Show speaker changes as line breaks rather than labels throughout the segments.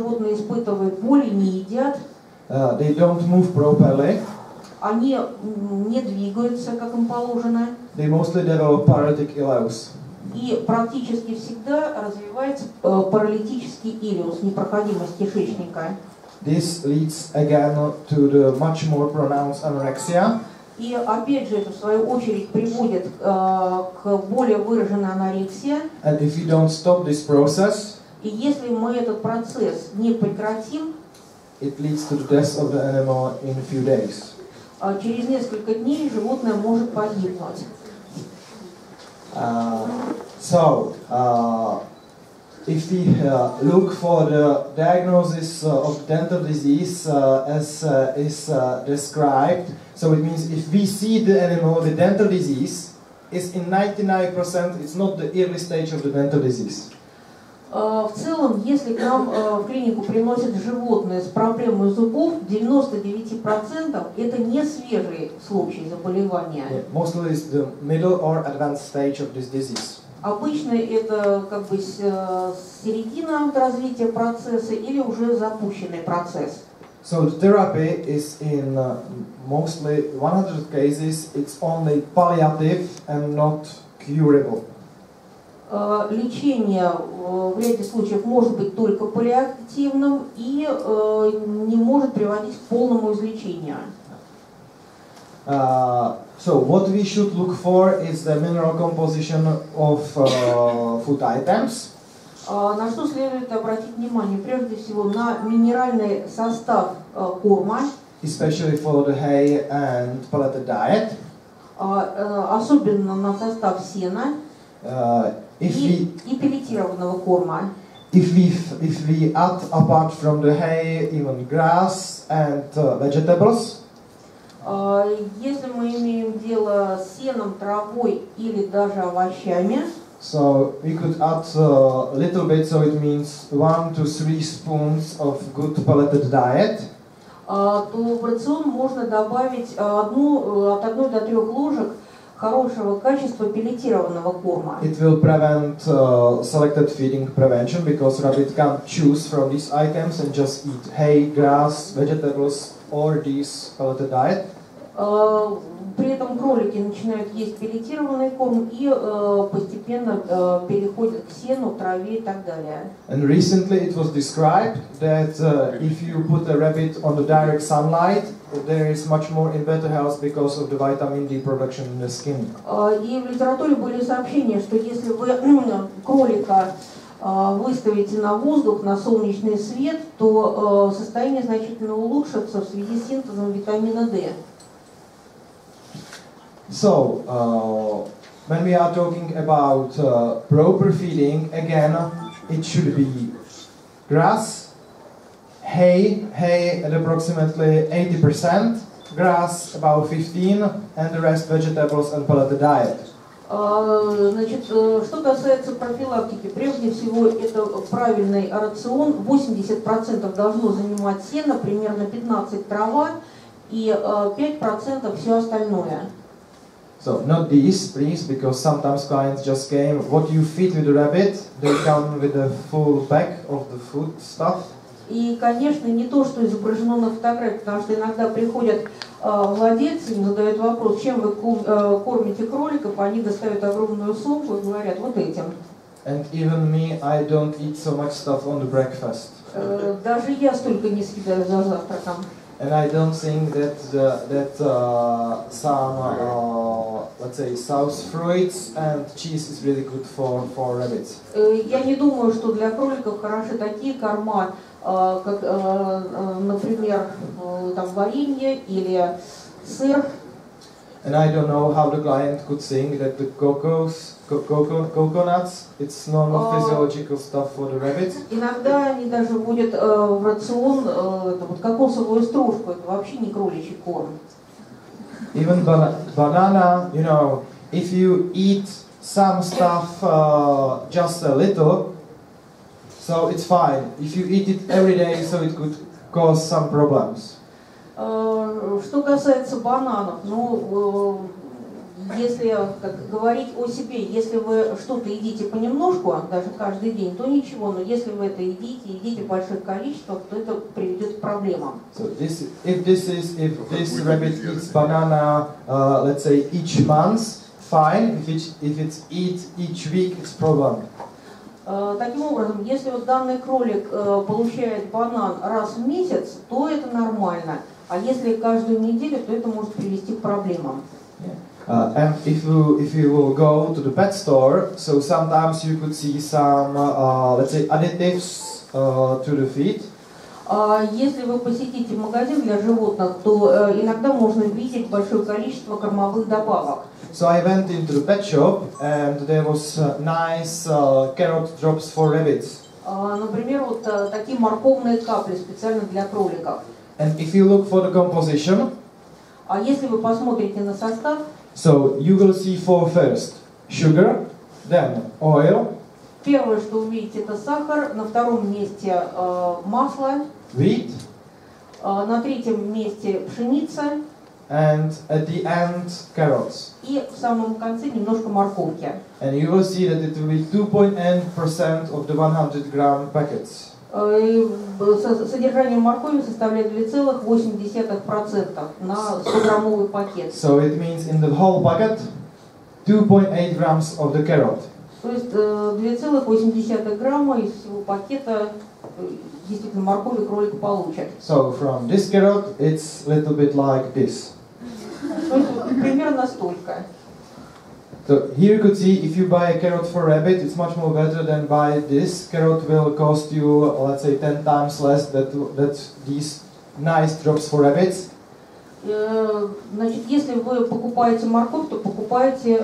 животные испытывают боль и не едят.
They don't move properly.
Они не двигаются, как им положено.
They mostly develop paralytic ileus.
И практически всегда развивается паралитический илиус, непроходимость кишечника.
This leads again to the much more pronounced anorexia.
И опять же это в свою очередь приводит к более выраженной анорексии.
And if you don't stop this process,
И если мы этот процесс не прекратим,
it leads to the death of the animal in a few days.
Через несколько дней животное может погибнуть.
If we look for the diagnosis of dental disease as is described, so it means if we see the animal, the dental disease is in 99%, it's not the early stage of the dental disease.
В целом, если к нам в клинику приносят животные с проблемой зубов, 99% это не свежий случай заболевания.
Mostly it's the middle or advanced stage of this disease.
Обычно это как бы середина развития процесса или уже запущенный процесс.
So the therapy is in mostly 100 cases, it's only palliative and not curable.
Лечение в ряде случаев может быть только паллиативным и не может приводить к полному излечению.
So what we should look for is the mineral composition of food items.
На что следует обратить внимание? Прежде всего на минеральный состав корма.
Especially for the hay and pelleted diet.
Особенно на состав сена. И пеллетированного корма.
If we add apart from the hay even grass and vegetables.
Если мы имеем дело с сеном, травой или даже овощами.
So we could add a little bit, so it means 1 to 3 spoons of good pelleted diet.
То в рацион можно добавить от 1 до 3 ложек хорошего качества пеллетированного корма.
It will prevent selected feeding prevention because rabbit can't choose from these items and just eat hay, grass, vegetables or these pelleted diet.
При этом кролики начинают есть пеллетированный корм и постепенно переходят к сену, траве и так далее.
And recently it was described that if you put a rabbit on the direct sunlight, there is much more in better health because of the vitamin D production in the skin.
И в литературе были сообщения, что если вы кролика выставите на воздух, на солнечный свет, то состояние значительно улучшится в связи с синтезом витамина D.
So, when we are talking about proper feeding, again, it should be grass, hay at approximately 80%, grass about 15%, and the rest vegetables and pelleted diet.
Значит, что касается профилактики, прежде всего это правильный рацион. 80% должно занимать сено, примерно 15% трава и 5% все остальное.
So not these, please, because sometimes clients just came. What you feed with the rabbit, they come with a full bag of the food stuff.
И, конечно, не то, что изображено на фотографии, потому что иногда приходят владельцы, им задают вопрос, чем вы кормите кроликов, они достают огромную сумку и говорят вот этим.
And even me, I don't eat so much stuff on the breakfast.
Даже я столько не съедаю за завтраком.
And I don't think that some, let's say, sour fruits and cheese is really good for rabbits.
Я не думаю, что для кроликов хороши такие корма, как, например, там варенье или сыр.
And I don't know how the client could think that the coconuts, it's normal physiological stuff for the rabbits.
Иногда они даже вводят в рацион вот кокосовую стружку, это вообще не кроличий корм.
Even banana, you know, if you eat some stuff just a little, so it's fine. If you eat it every day, so it could cause some problems.
Что касается бананов, ну, если как говорить о себе, если вы что-то едите понемножку, даже каждый день, то ничего, но если вы это едите в больших количествах, то это приведет к проблемам.
So if this rabbit eats banana, let's say each month, fine. If it's each week, it's problem.
Таким образом, если вот данный кролик получает банан раз в месяц, то это нормально. А если каждую неделю, то это может привести к проблемам.
And if you will go to the pet store, so sometimes you could see some, let's say, additives to the feed.
Если вы посетите магазин для животных, то иногда можно видеть большое количество кормовых добавок.
So I went into the pet shop and there was nice carrot drops for rabbits.
Например, вот такие морковные капли специально для кроликов.
And if you look for the composition,
А если вы посмотрите на состав,
so you will see for first sugar, then oil,
первое, что увидите, это сахар, на втором месте масло,
wheat,
на третьем месте пшеница
and at the end carrots.
и в самом конце немножко морковки.
And you will see that it will be 2.8% of the 100-gram packets.
Содержание моркови составляет 2,8% на 100-граммовый пакет.
So it means in the whole packet, 2.8 grams of the carrot.
То есть 2,8 грамма из всего пакета действительно моркови кролик получит.
So from this carrot, it's a little bit like this.
То есть примерно столько.
So here you could see if you buy a carrot for rabbit, it's much more better than buy this. Carrot will cost you, let's say, 10 times less than these nice drops for rabbits.
Значит, если вы покупаете морковь, то покупайте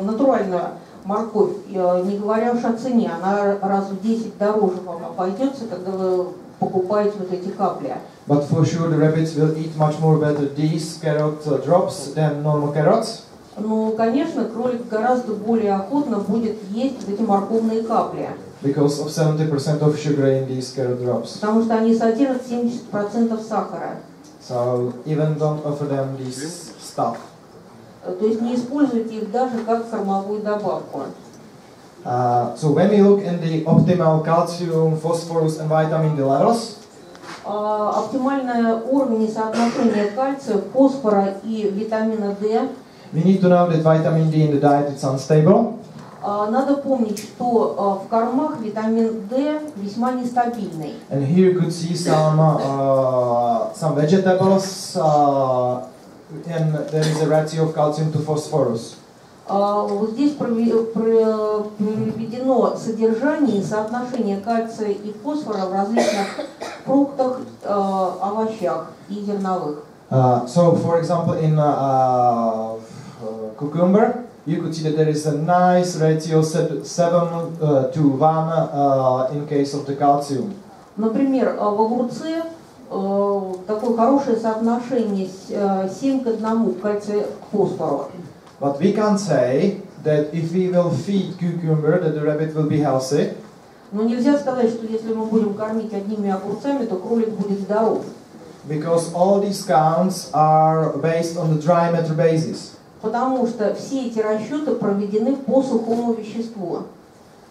натуральную морковь, не говоря уж о цене, она раз в 10 дороже вам обойдется, когда вы покупаете вот эти капли.
But for sure the rabbits will eat much more better these carrot drops than normal carrots.
Ну, конечно, кролик гораздо более охотно будет есть вот эти морковные капли.
Because of 70% of sugar in these carrot drops.
Потому что они содержат 70% сахара.
So even don't offer them this stuff.
То есть не используйте их даже как кормовую добавку.
So when we look in the optimal calcium, phosphorus and vitamin D levels,
оптимальное уровень соотношения кальция, фосфора и витамина D.
we need to know that vitamin D in the diet is unstable.
Надо помнить, что в кормах витамин D весьма нестабильный.
And here you could see some vegetables, and there is a ratio of calcium to phosphorus.
Вот здесь приведено содержание и соотношение кальция и фосфора в различных фруктах, овощах и зерновых.
So, for example, in cucumber, you could see that there is a nice ratio 7 to 1 in case of the calcium.
Например, в огурце такое хорошее соотношение 7 к 1 кальция к фосфору.
But we can't say that if we will feed cucumber, that the rabbit will be healthy.
Но нельзя сказать, что если мы будем кормить одними огурцами, то кролик будет здоров.
Because all these counts are based on the dry matter basis.
Потому что все эти расчеты проведены по сухому веществу.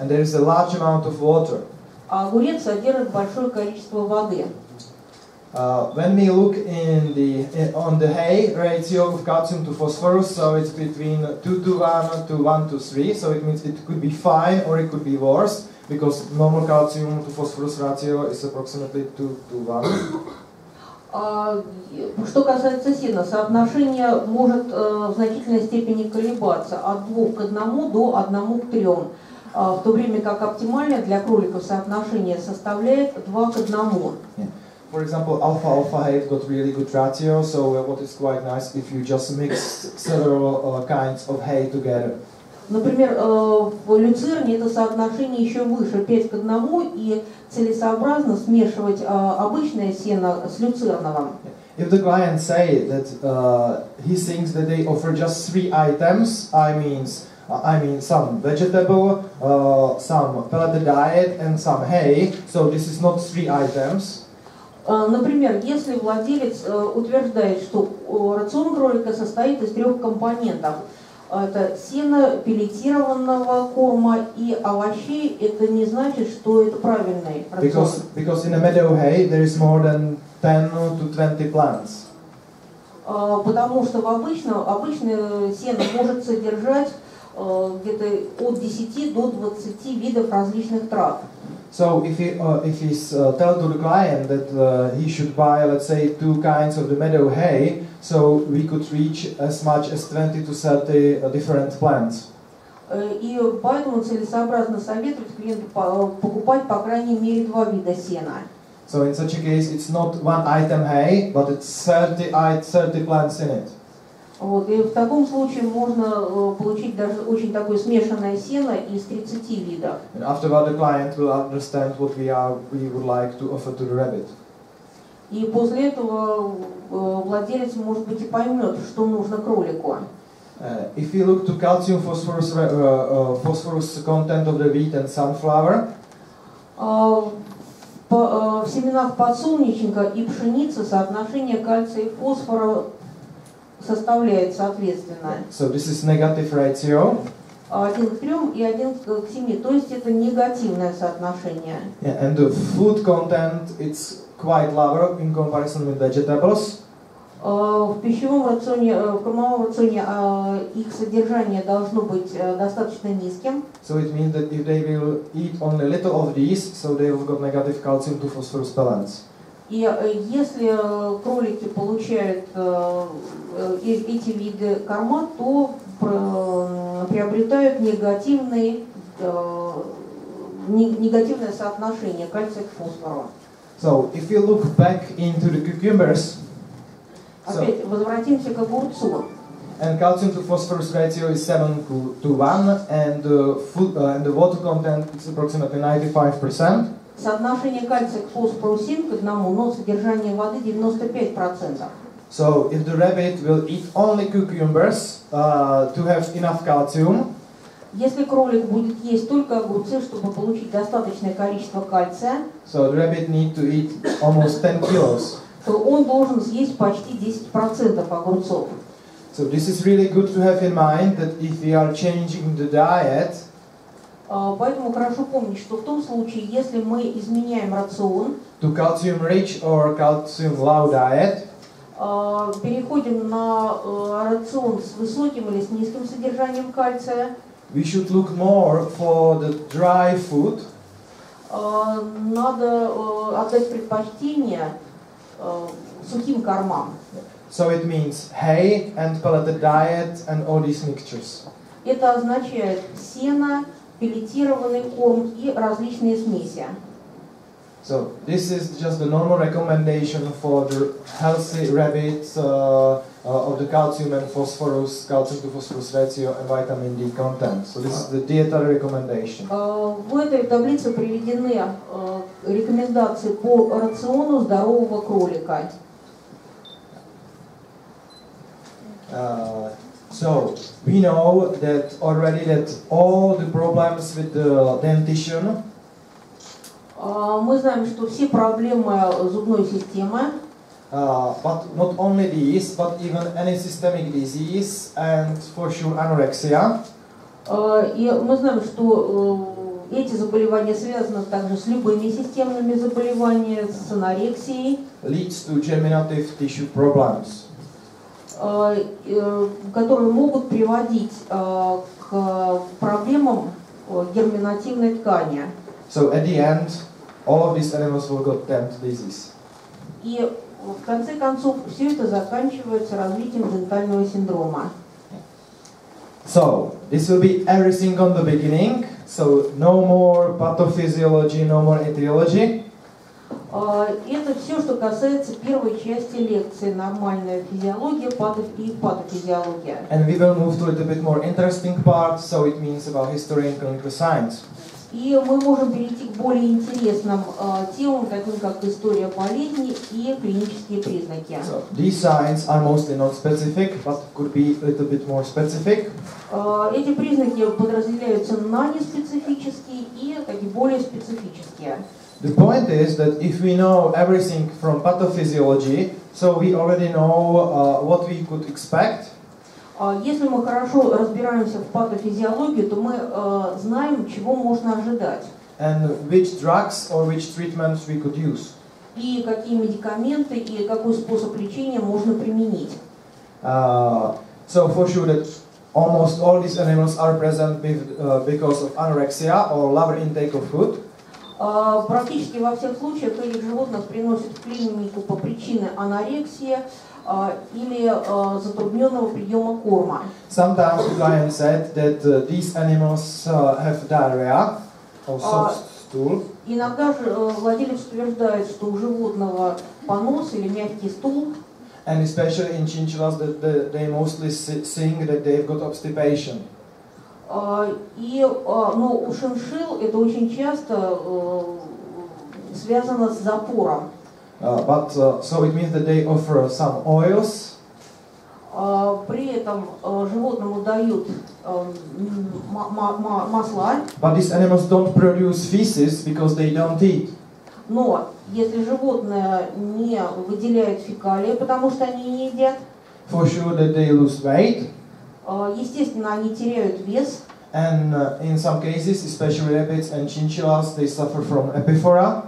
And there is a large amount of water.
А огурец содержит большое количество воды.
When we look on the hay ratio of calcium to phosphorus, so it's between 2 to 1 to 1 to 3, so it means it could be fine or it could be worse, because normal calcium to phosphorus ratio is approximately 2 to 1.
Что касается сена, соотношение может в значительной степени колебаться от 2 к 1 до 1 к 3, в то время как оптимальное для кроликов соотношение составляет 2 к 1.
Yeah. For example, alfalfa hay got really good ratio, so what is quite nice if you just mix several kinds of hay together.
Например, в люцерне это соотношение еще выше, 5 к 1, и целесообразно смешивать обычное сено с люцерновым.
If the client say that he thinks that they offer just 3 items, I mean some vegetable, some pelleted diet, and some hay, so this is not 3 items.
Например, если владелец утверждает, что рацион кролика состоит из 3 компонентов, это сено, пеллетированного корма и овощей, это не значит, что это правильный рацион.
Because in a meadow hay there is more than 10 to 20 plants.
Потому что обычное сено может содержать где-то от 10 до 20 видов различных трав.
So if he's tell to the client that he should buy, let's say, 2 kinds of the meadow hay, so we could reach as much as 20 to 30 different plants.
И поэтому целесообразно советовать клиенту покупать по крайней мере 2 вида сена.
So in such a case, it's not 1 item hay, but it's 30 plants in it.
Вот, и в таком случае можно получить даже очень такое смешанное сено из 30 видов.
And afterward, the client will understand what we would like to offer to the rabbit.
И после этого владелец, может быть, и поймет, что нужно кролику.
If we look to calcium phosphorus content of the wheat and sunflower,
в семенах подсолнечника и пшеницы соотношение кальция и фосфора составляет соответственно.
So this is negative ratio.
1 к 3 и 1 к 7, то есть это негативное соотношение.
Yeah, and the food content it's quite lower in comparison with vegetables.
В пищевом рационе, в кормовом рационе их содержание должно быть достаточно низким.
So it means that if they will eat only a little of these, so they will got negative calcium to phosphorus balance.
И если кролики получают эти виды корма, то приобретают негативное соотношение кальция к фосфору.
So if you look back into the cucumbers,
Опять возвратимся к огурцу.
and calcium to phosphorus ratio is 7 to 1, and the water content is approximately 95%.
Соотношение кальция к фосфору 7 к 1, но содержание воды 95%.
So if the rabbit will eat only cucumbers to have enough calcium,
если кролик будет есть только огурцы, чтобы получить достаточное количество кальция,
so the rabbit need to eat almost 10 kilos.
то он должен съесть почти 10% огурцов.
So this is really good to have in mind that if we are changing the diet,
Поэтому хорошо помнить, что в том случае, если мы изменяем рацион,
to calcium rich or calcium low diet,
переходим на рацион с высоким или с низким содержанием кальция,
we should look more for the dry food.
надо отдать предпочтение сухим кормам.
So it means hay and pelleted diet and all these mixtures.
Это означает сено, пеллетированный корм и различные смеси.
So this is just the normal recommendation for the healthy rabbits of the calcium and phosphorus, calcium to phosphorus ratio and vitamin D content. So this is the dietary recommendation.
В этой таблице приведены рекомендации по рациону здорового кролика.
So we know that already that all the problems with the dentition,
Мы знаем, что все проблемы зубной системы,
but not only these, but even any systemic disease and for sure anorexia.
И мы знаем, что эти заболевания связаны также с любыми системными заболеваниями, с анорексией,
Leads to germinative tissue problems.
которые могут приводить к проблемам герминативной ткани.
So at the end, all of these animals will get dent disease.
И в конце концов все это заканчивается развитием дентального синдрома.
So this will be everything on the beginning. So no more pathophysiology, no more etiology.
Это все, что касается первой части лекции. Нормальная физиология и патофизиология.
And we will move to a little bit more interesting part. So it means about history and clinical science.
И мы можем перейти к более интересным темам, таким как история болезни и клинические признаки.
So these signs are mostly non-specific, but could be a little bit more specific.
Эти признаки подразделяются на неспецифические и такие более специфические.
The point is that if we know everything from pathophysiology, so we already know what we could expect.
Если мы хорошо разбираемся в патофизиологии, то мы знаем, чего можно ожидать.
And which drugs or which treatments we could use.
И какие медикаменты и какой способ лечения можно применить.
So for sure that almost all these animals are present because of anorexia or lower intake of food.
Практически во всех случаях этих животных приносят в клинику по причине анорексии или затрудненного приема корма.
Sometimes the client said that these animals have diarrhea or soft stool.
Иногда же владелец утверждает, что у животного понос или мягкий стул.
And especially in chinchillas, they mostly sing that they've got obstipation.
Но у шиншилл это очень часто связано с запором.
So it means that they offer some oils.
При этом животному дают масла.
But these animals don't produce feces because they don't eat.
Но если животное не выделяет фекалии, потому что они не едят,
for sure that they lose weight.
Естественно, они теряют вес.
And in some cases, especially rabbits and chinchillas, they suffer from epiphora.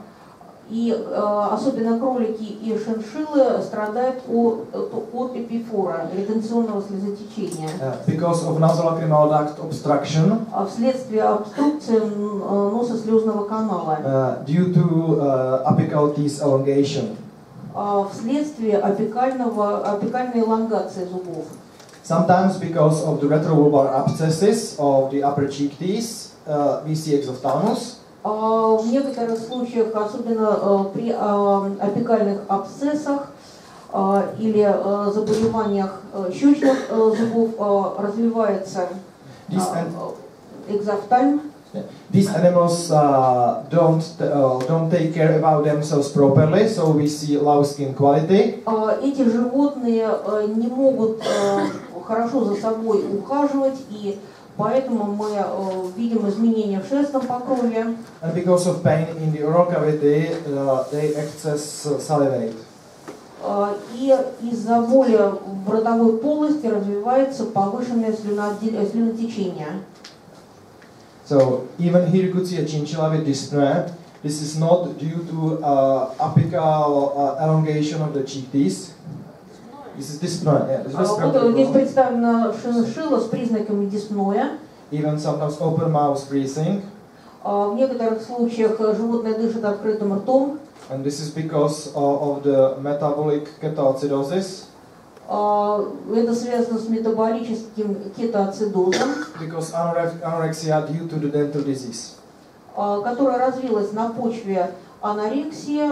И особенно кролики и шиншиллы страдают от эпифора, ретенционного слезотечения.
Because of nasolacrimal duct obstruction.
Вследствие обструкции носослезного канала.
Due to apical teeth elongation.
Вследствие апикальной элонгации зубов.
Sometimes because of the retrovulvar abscesses of the upper cheek teeth, we see exophthalmos.
В некоторых случаях, особенно при апикальных абсцессах или заболеваниях щечных зубов, развивается экзофтальм.
These animals don't take care about themselves properly, so we see low skin quality.
Эти животные не могут хорошо за собой ухаживать, и поэтому мы видим изменения в шерстном покрове.
And because of pain in the oral cavity, they excess salivate.
И из-за боли в ротовой полости развивается повышенное слюнотечение.
So even here you could see a chinchilla with dyspnea. This is not due to apical elongation of the cheek teeth. This is dyspnea.
Вот здесь представлена шиншилла с признаками диспноя.
Even sometimes open mouth breathing.
В некоторых случаях животное дышит открытым ртом.
And this is because of the metabolic ketoacidosis.
Это связано с метаболическим кетоацидозом,
Because anorexia due to the dental disease.
которая развилась на почве анорексии,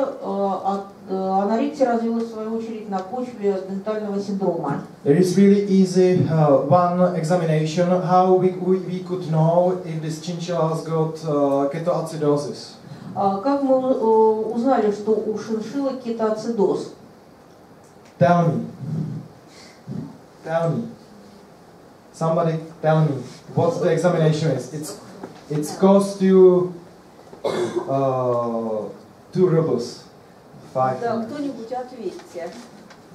анорексия развилась в свою очередь на почве дентального синдрома.
There is really easy one examination how we could know if this chinchilla has got ketoacidosis.
Как мы узнали, что у шиншиллы кетоацидоз?
Tell me. Tell me. Somebody tell me what the examination is. It's cost you 2 rubles. 5.
Да, кто-нибудь ответьте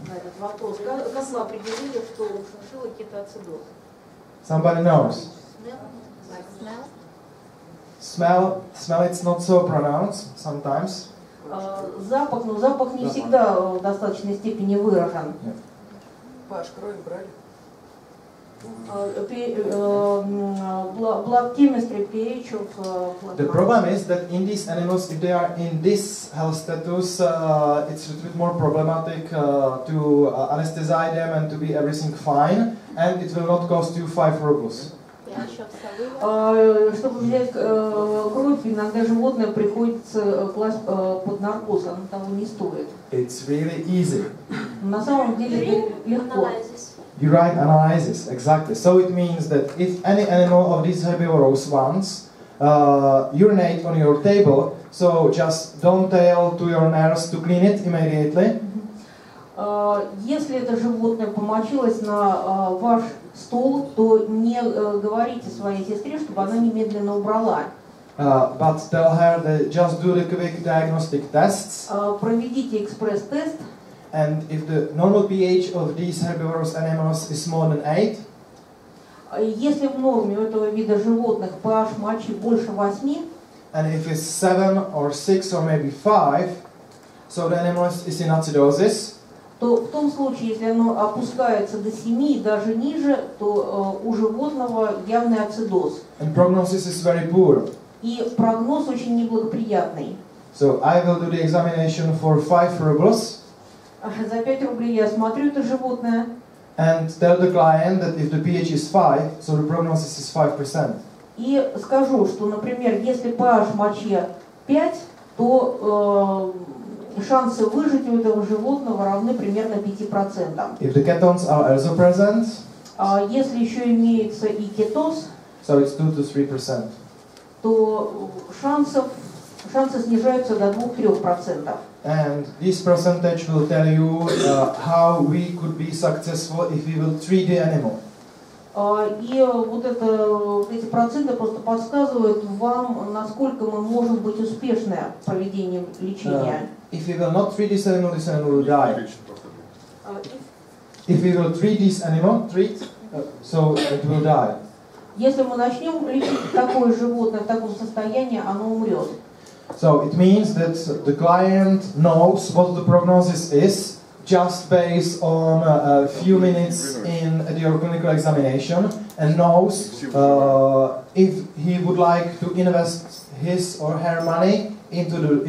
на этот вопрос. Как вы определили, что у шиншиллы кетоацидоз?
Somebody knows.
Smell?
Smell it's not so pronounced sometimes.
Запах, но запах не всегда в достаточной степени выражен.
Паш, кровь брали?
Blood chemistry, pH of blood.
The problem is that in these animals, if they are in this health status, it's a little bit more problematic to anesthetize them and to be everything fine, and it will not cost you 5 rubles.
Чтобы взять кровь, иногда животное приходится класть под наркоз, оно того не стоит.
It's really easy.
На самом деле легко.
You write analysis, exactly. So it means that if any animal of these herbivorous ones urinate on your table, so just don't tell to your nurse to clean it immediately.
Если это животное помочилось на ваш стол, то не говорите своей сестре, чтобы она немедленно убрала.
but tell her that just do the quick diagnostic tests.
Проведите экспресс-тест.
And if the normal pH of these herbivorous animals is more than 8,
Если в норме у этого вида животных pH мочи больше 8,
and if it's 7 or 6 or maybe 5, so the animal is in acidosis.
то в том случае, если оно опускается до 7 и даже ниже, то у животного явный ацидоз.
And prognosis is very poor.
И прогноз очень неблагоприятный.
So I will do the examination for 5 rubles.
За 5 рублей я осмотрю это животное.
And tell the client that if the pH is 5, so the prognosis is 5%.
И скажу, что, например, если pH мочи 5, то шансы выжить у этого животного равны примерно 5%.
If the ketones are also present,
Если еще имеется и кетоз,
so it's 2 to 3%.
то шансы снижаются до 2-3%.
And this percentage will tell you how we could be successful if we will treat the animal.
И вот эти проценты просто подсказывают вам, насколько мы можем быть успешны в проведении лечения.
If we will not treat this animal will die. If we will treat this animal, so it will die.
Если мы начнем лечить такое животное в таком состоянии, оно умрет.
So it means that the client knows what the prognosis is just based on a few minutes in your clinical examination, and knows if he would like to invest his or her money into the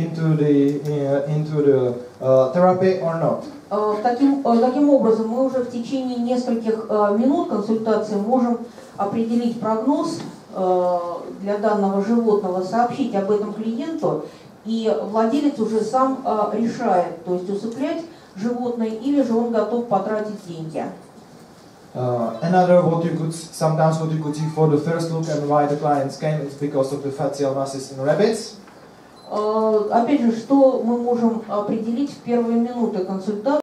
therapy or not.
Таким образом, мы уже в течение нескольких минут консультации можем определить прогноз для данного животного, сообщить об этом клиенту, и владелец уже сам решает, то есть усыплять животное или же он готов потратить деньги.
Another what you could see for the first look and why the clients came is because of the fat cell masses in rabbits.
Опять же, что мы можем определить в первые минуты консультации?